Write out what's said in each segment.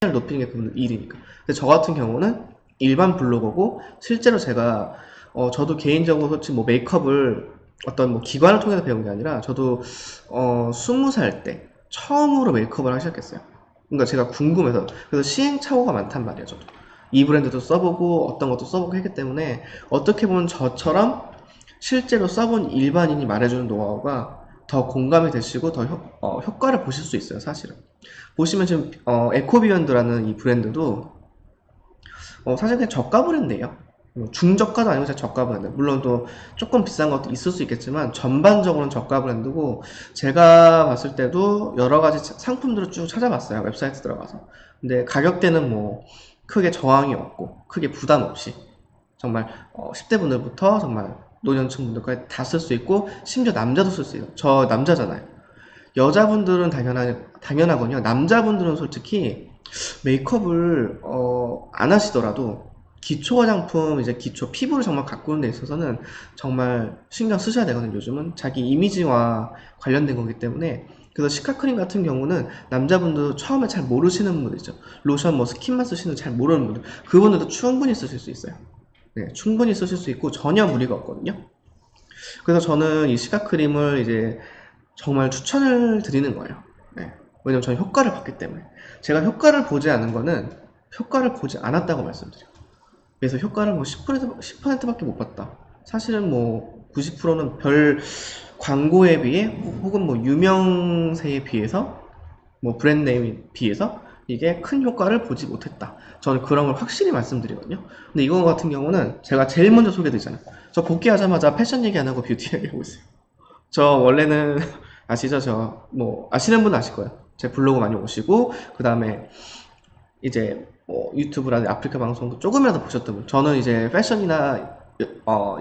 판매를 높이는 게 그분들 일이니까. 근데 저 같은 경우는 일반 블로거고, 실제로 제가 저도 개인적으로 솔직히 뭐 메이크업을 어떤 뭐 기관을 통해서 배운 게 아니라, 저도 20살 때 처음으로 메이크업을 하기 시작했어요. 그러니까 제가 궁금해서. 그래서 시행착오가 많단 말이에요, 저도. 이 브랜드도 써보고 어떤 것도 써보고 했기 때문에, 어떻게 보면 저처럼 실제로 써본 일반인이 말해주는 노하우가 더 공감이 되시고 더 효과를 보실 수 있어요, 사실은. 보시면 지금 에코비언드라는 이 브랜드도 사실 그냥 저가 브랜드예요. 중저가도 아니고 진짜 저가 브랜드. 물론 또 조금 비싼 것도 있을 수 있겠지만 전반적으로는 저가 브랜드고, 제가 봤을 때도 여러 가지 상품들을 쭉 찾아봤어요, 웹사이트 들어가서. 근데 가격대는 뭐 크게 저항이 없고 크게 부담 없이 정말 10대 분들부터 정말 노년층 분들까지 다 쓸 수 있고, 심지어 남자도 쓸 수 있어요. 저 남자잖아요. 여자분들은 당연하거든요. 남자분들은 솔직히 메이크업을 안 하시더라도 기초 화장품, 이제 기초 피부를 정말 가꾸는 데 있어서는 정말 신경 쓰셔야 되거든요. 요즘은 자기 이미지와 관련된 거기 때문에. 그래서 시카크림 같은 경우는 남자분들 처음에 잘 모르시는 분들이죠. 로션 뭐 스킨만 쓰시는 잘 모르는 분들, 그분들도 충분히 쓰실 수 있어요. 네, 충분히 쓰실 수 있고 전혀 무리가 없거든요. 그래서 저는 이 시카크림을 이제 정말 추천을 드리는 거예요. 네. 왜냐면 저는 효과를 봤기 때문에. 제가 효과를 보지 않은 거는 효과를 보지 않았다고 말씀드려요. 그래서 효과를 뭐 10%밖에 못 봤다. 사실은 뭐 90%는 별 광고에 비해, 혹은 뭐 유명세에 비해서, 뭐 브랜드 네임에 비해서 이게 큰 효과를 보지 못했다. 저는 그런 걸 확실히 말씀드리거든요. 근데 이거 같은 경우는 제가 제일 먼저 소개드리잖아요. 저 복귀하자마자 패션 얘기 안 하고 뷰티 얘기하고 있어요. 저 원래는 아시죠? 저 뭐 아시는 분은 아실 거예요. 제 블로그 많이 오시고, 그 다음에 이제 뭐 유튜브라든지 아프리카 방송도 조금이라도 보셨던 분. 저는 이제 패션이나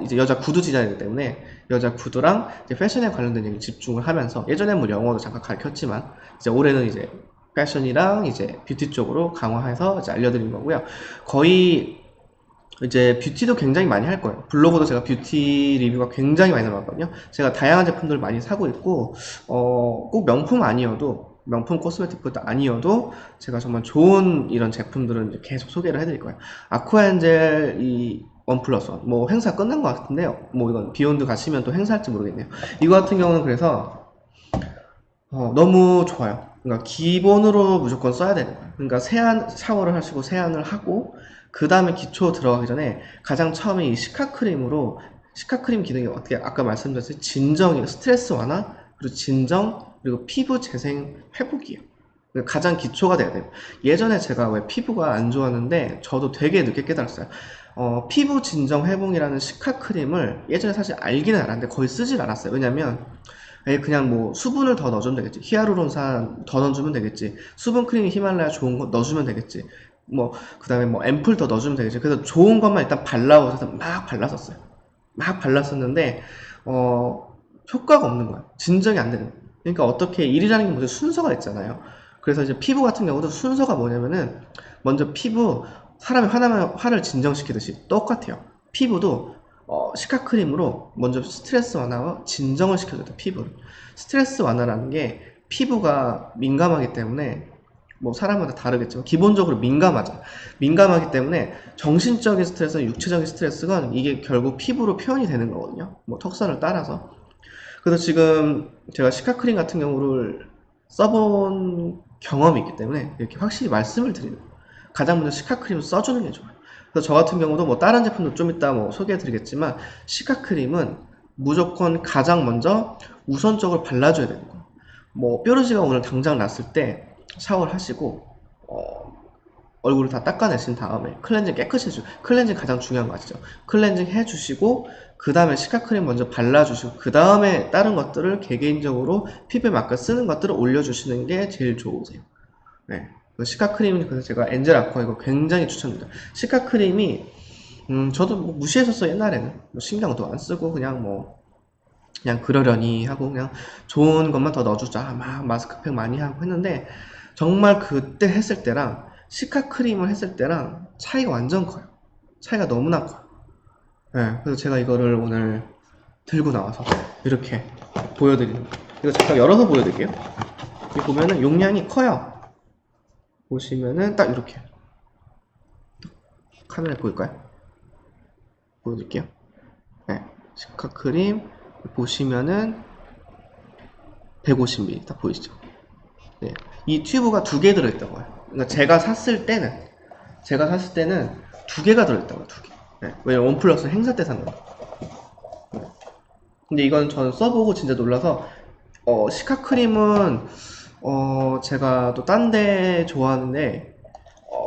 이제 여자 구두 디자이너이기 때문에 여자 구두랑 이제 패션에 관련된 얘기 집중을 하면서, 예전에 뭐 영어도 잠깐 가르쳤지만 이제 올해는 이제 패션이랑 이제 뷰티 쪽으로 강화해서 이제 알려드린 거고요. 거의 이제 뷰티도 굉장히 많이 할 거예요. 블로그도 제가 뷰티 리뷰가 굉장히 많이 나왔거든요. 제가 다양한 제품들 많이 사고 있고, 꼭 명품 아니어도, 명품 코스메틱보다 아니어도 제가 정말 좋은 이런 제품들은 이제 계속 소개를 해드릴 거예요. 아쿠아엔젤 이 원 플러스 원, 뭐 행사 끝난 것 같은데요. 뭐 이건 비욘드 가시면 또 행사할지 모르겠네요. 이거 같은 경우는 그래서 너무 좋아요. 그러니까 기본으로 무조건 써야 되는 거예요. 그러니까 샤워를 하시고 세안을 하고, 그 다음에 기초 들어가기 전에 가장 처음에 이 시카크림으로, 시카크림 기능이 어떻게 아까 말씀드렸듯이 진정이에요. 스트레스 완화, 그리고 진정, 그리고 피부 재생 회복이에요. 그러니까 가장 기초가 돼야 돼요. 예전에 제가 왜 피부가 안 좋았는데 저도 되게 늦게 깨달았어요. 피부 진정 회복이라는 시카크림을 예전에 사실 알기는 알았는데 거의 쓰질 않았어요. 왜냐면 그냥 뭐 수분을 더 넣어주면 되겠지, 히아루론산 더 넣어주면 되겠지, 수분 크림 히말라야 좋은 거 넣어주면 되겠지, 뭐 그 다음에 뭐 앰플 더 넣어주면 되겠지. 그래서 좋은 것만 일단 발라오셔서 막 발랐었어요. 막 발랐었는데 효과가 없는 거야. 진정이 안 되는 거야. 그러니까 어떻게, 일이라는 게 먼저 순서가 있잖아요. 그래서 이제 피부 같은 경우도 순서가 뭐냐면은, 먼저 피부, 사람이 화나면 화를 진정시키듯이 똑같아요. 피부도 시카크림으로 먼저 스트레스 완화와 진정을 시켜줘야 돼, 피부를. 스트레스 완화라는 게 피부가 민감하기 때문에, 뭐 사람마다 다르겠지만 기본적으로 민감하기 때문에 정신적인 스트레스나 육체적인 스트레스가 이게 결국 피부로 표현이 되는 거거든요. 뭐 턱선을 따라서. 그래서 지금 제가 시카크림 같은 경우를 써본 경험이 있기 때문에 이렇게 확실히 말씀을 드리는 거예요. 가장 먼저 시카크림을 써주는 게 좋아요. 그래서 저 같은 경우도 뭐 다른 제품도 좀 이따 뭐 소개해 드리겠지만, 시카크림은 무조건 가장 먼저 우선적으로 발라줘야 되는 거예요. 뭐 뾰루지가 오늘 당장 났을 때 샤워를 하시고 얼굴을 다 닦아내신 다음에 클렌징 깨끗이 해주고, 클렌징 가장 중요한 거 아시죠? 클렌징 해주시고, 그 다음에 시카크림 먼저 발라주시고, 그 다음에 다른 것들을 개개인적으로 피부에 맞게 쓰는 것들을 올려주시는 게 제일 좋으세요. 네. 시카크림은 그래서 제가 엔젤 아쿠아 이거 굉장히 추천드립니다. 시카크림이 저도 뭐 무시했었어요. 옛날에는 뭐 신경도 안 쓰고 그냥 그러려니 하고 그냥 좋은 것만 더 넣어주자 막 마스크팩 많이 하고 했는데, 정말 그때 했을 때랑 시카크림을 했을 때랑 차이가 완전 커요. 차이가 너무나 커요. 네, 그래서 제가 이거를 오늘 들고 나와서 이렇게 보여드리는 거예요. 이거 잠깐 열어서 보여드릴게요. 여기 보면은 용량이 커요. 보시면은 딱 이렇게 카메라에 보일까요? 보여드릴게요. 네, 시카 크림 보시면은 150ml 딱 보이시죠? 네, 이 튜브가 두 개 들어있다고요. 그러니까 제가 샀을 때는 두 개가 들어있다고요. 두 개. 네, 왜냐면 원 플러스 행사 때 산 거예요. 네. 근데 이건 저는 써보고 진짜 놀라서 시카 크림은 제가 또 딴 데 좋아하는데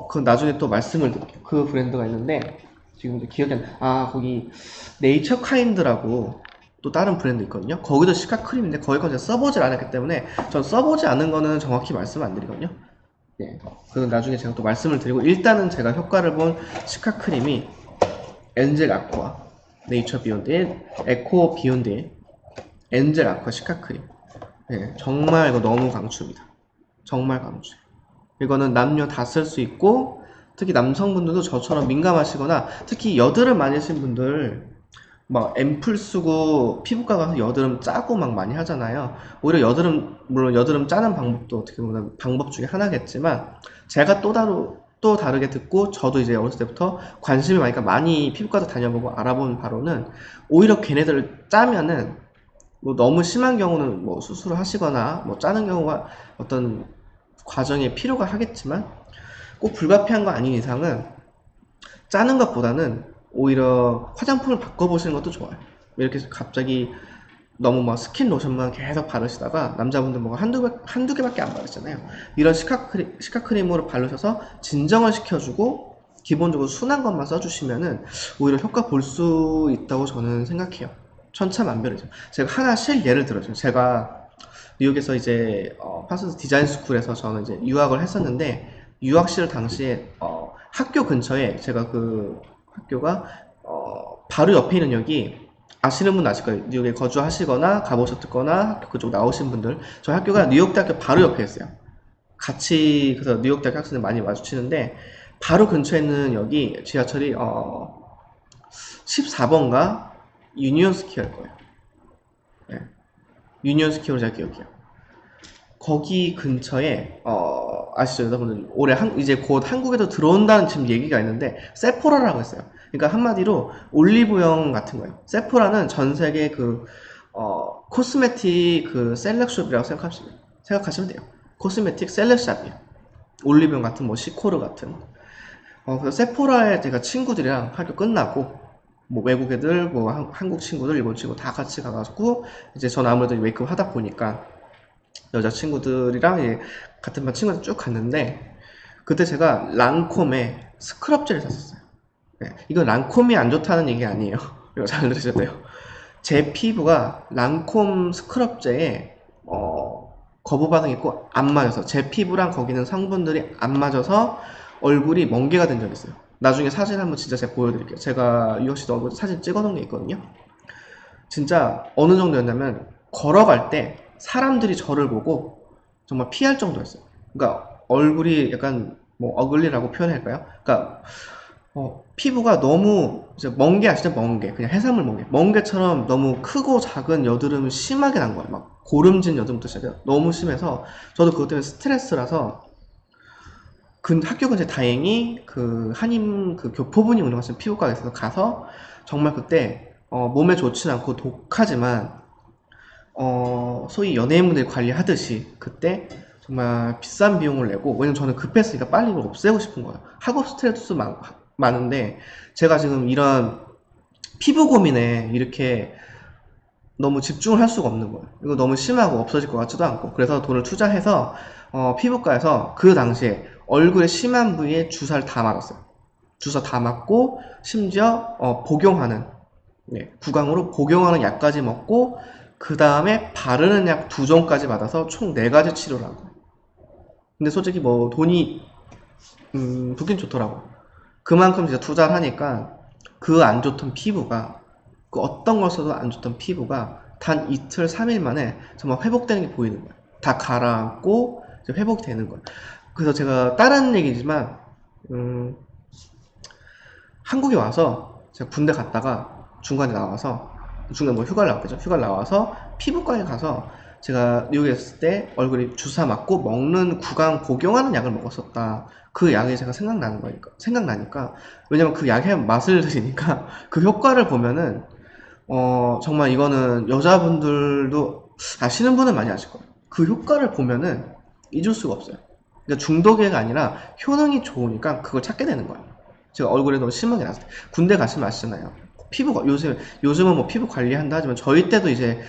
그건 나중에 또 말씀을 드릴게요. 그 브랜드가 있는데 지금 기억이 안 나. 거기 네이처 카인드라고 또 다른 브랜드 있거든요. 거기도 시카 크림인데 거기 건 제가 써보질 않았기 때문에 전 써보지 않은 거는 정확히 말씀 안 드리거든요. 네, 그건 나중에 제가 또 말씀을 드리고 일단은 제가 효과를 본 시카 크림이 엔젤 아쿠아, 네이처 비욘드, 에코 비욘드, 엔젤 아쿠아 시카 크림. 네, 정말 이거 너무 강추입니다. 정말 강추. 이거는 남녀 다 쓸 수 있고 특히 남성분들도 저처럼 민감하시거나 특히 여드름 많으신 분들 막 앰플 쓰고 피부과 가서 여드름 짜고 막 많이 하잖아요. 오히려 물론 여드름 짜는 방법도 어떻게 보면 방법 중에 하나겠지만 제가 또 다르게 듣고 저도 이제 어렸을 때부터 관심이 많으니까 많이 피부과도 다녀보고 알아본 바로는 오히려 걔네들을 짜면은 뭐 너무 심한 경우는 뭐 수술을 하시거나 뭐 짜는 경우가 어떤 과정에 필요가 하겠지만 꼭 불가피한 거 아닌 이상은 짜는 것보다는 오히려 화장품을 바꿔보시는 것도 좋아요. 이렇게 갑자기 너무 막 스킨 로션만 계속 바르시다가 남자분들 뭐 한두 개밖에 안 바르잖아요. 이런 시카크림으로 바르셔서 진정을 시켜주고 기본적으로 순한 것만 써주시면은 오히려 효과 볼 수 있다고 저는 생각해요. 천차만별이죠. 제가 하나 실 예를 들어줘요. 제가 뉴욕에서 이제 파스스 디자인 스쿨에서 저는 이제 유학을 했었는데 유학 시절 당시에 학교 근처에 제가 그 학교가 바로 옆에 있는 역이 아시는 분 아실 거예요. 뉴욕에 거주하시거나 가보셨거나 그쪽 나오신 분들 저 학교가 뉴욕대학교 바로 옆에 있어요. 같이 그래서 뉴욕대학교 학생들 많이 마주치는데 바로 근처에 있는 역이 지하철이 14번가 유니온 스퀘어일 거예요. 네. 유니온 스퀘어로 제가 기억해요. 거기 근처에 아시죠 여러분들 올해 이제 곧 한국에도 들어온다는 지금 얘기가 있는데 세포라라고 했어요. 그러니까 한마디로 올리브영 같은 거예요. 세포라는 전 세계 그 코스메틱 그 셀렉숍이라고 생각하시면 돼요. 코스메틱 셀렉샵이에요. 올리브영 같은 뭐 시코르 같은. 그래서 세포라에 제가 친구들이랑 학교 끝나고 뭐 외국 애들 뭐 한국 친구들 일본 친구 다 같이 가가지고 이제 전 아무래도 웨이크업 하다 보니까 여자친구들이랑 같은 반 친구들 쭉 갔는데 그때 제가 랑콤의 스크럽젤을 샀었어요. 네, 이건 랑콤이 안 좋다는 얘기 아니에요. 이거 잘 들으셔야 돼요. 제 피부가 랑콤 스크럽젤에 거부 반응이 있고 안 맞아서 제 피부랑 거기는 성분들이 안 맞아서 얼굴이 멍게가 된 적이 있어요. 나중에 사진 한번 진짜 제가 보여드릴게요. 제가 유혁씨도 얼굴 사진 찍어놓은 게 있거든요. 진짜 어느 정도였냐면 걸어갈 때 사람들이 저를 보고 정말 피할 정도였어요. 그러니까 얼굴이 약간 뭐 어글리라고 표현할까요? 그러니까 피부가 너무 이제 멍게 아시죠? 멍게 그냥 해산물 멍게처럼 너무 크고 작은 여드름이 심하게 난 거예요. 막 고름진 여드름부터 시작해서 너무 심해서 저도 그것 때문에 스트레스라서 그 학교 근처에 다행히 그 한인 그 교포분이 운영하시는 피부과에 있어서 가서 정말 그때 몸에 좋지 않고 독하지만 소위 연예인분들이 관리하듯이 그때 정말 비싼 비용을 내고 왜냐면 저는 급했으니까 빨리 이걸 없애고 싶은 거예요. 학업 스트레스 많은데 제가 지금 이런 피부 고민에 이렇게 너무 집중을 할 수가 없는 거예요. 이거 너무 심하고 없어질 것 같지도 않고 그래서 돈을 투자해서 피부과에서 그 당시에 얼굴에 심한 부위에 주사를 다 맞았어요. 주사 다 맞고 심지어 복용하는 구강으로 복용하는 약까지 먹고 그 다음에 바르는 약 2종까지 받아서 총 4가지 치료를 한 거예요. 근데 솔직히 뭐 돈이 좋긴 좋더라고. 그만큼 진짜 투자를 하니까 그 안 좋던 피부가 그 어떤 걸 써도 안 좋던 피부가 단 이틀 3일 만에 정말 회복되는 게 보이는 거예요. 다 가라앉고 회복되는 거예요. 그래서 제가 다른 얘기지만 한국에 와서 제가 군대 갔다가 중간에 나와서 중간에 뭐 휴가를 나왔겠죠. 휴가를 나와서 피부과에 가서 제가 미국에 있을 때 얼굴에 주사 맞고 먹는 구강 복용하는 약을 먹었었다. 그 약이 제가 생각나니까, 왜냐면 그 약의 맛을 들으니까 그 효과를 보면은, 정말 이거는 여자분들도 아시는 분은 많이 아실 거예요. 그 효과를 보면은 잊을 수가 없어요. 그러니까 중독애가 아니라 효능이 좋으니까 그걸 찾게 되는 거예요. 제가 얼굴에 너무 심하게 났을 때. 군대 가시면 아시잖아요. 요즘은 뭐 피부 관리한다 하지만 저희 때도 이제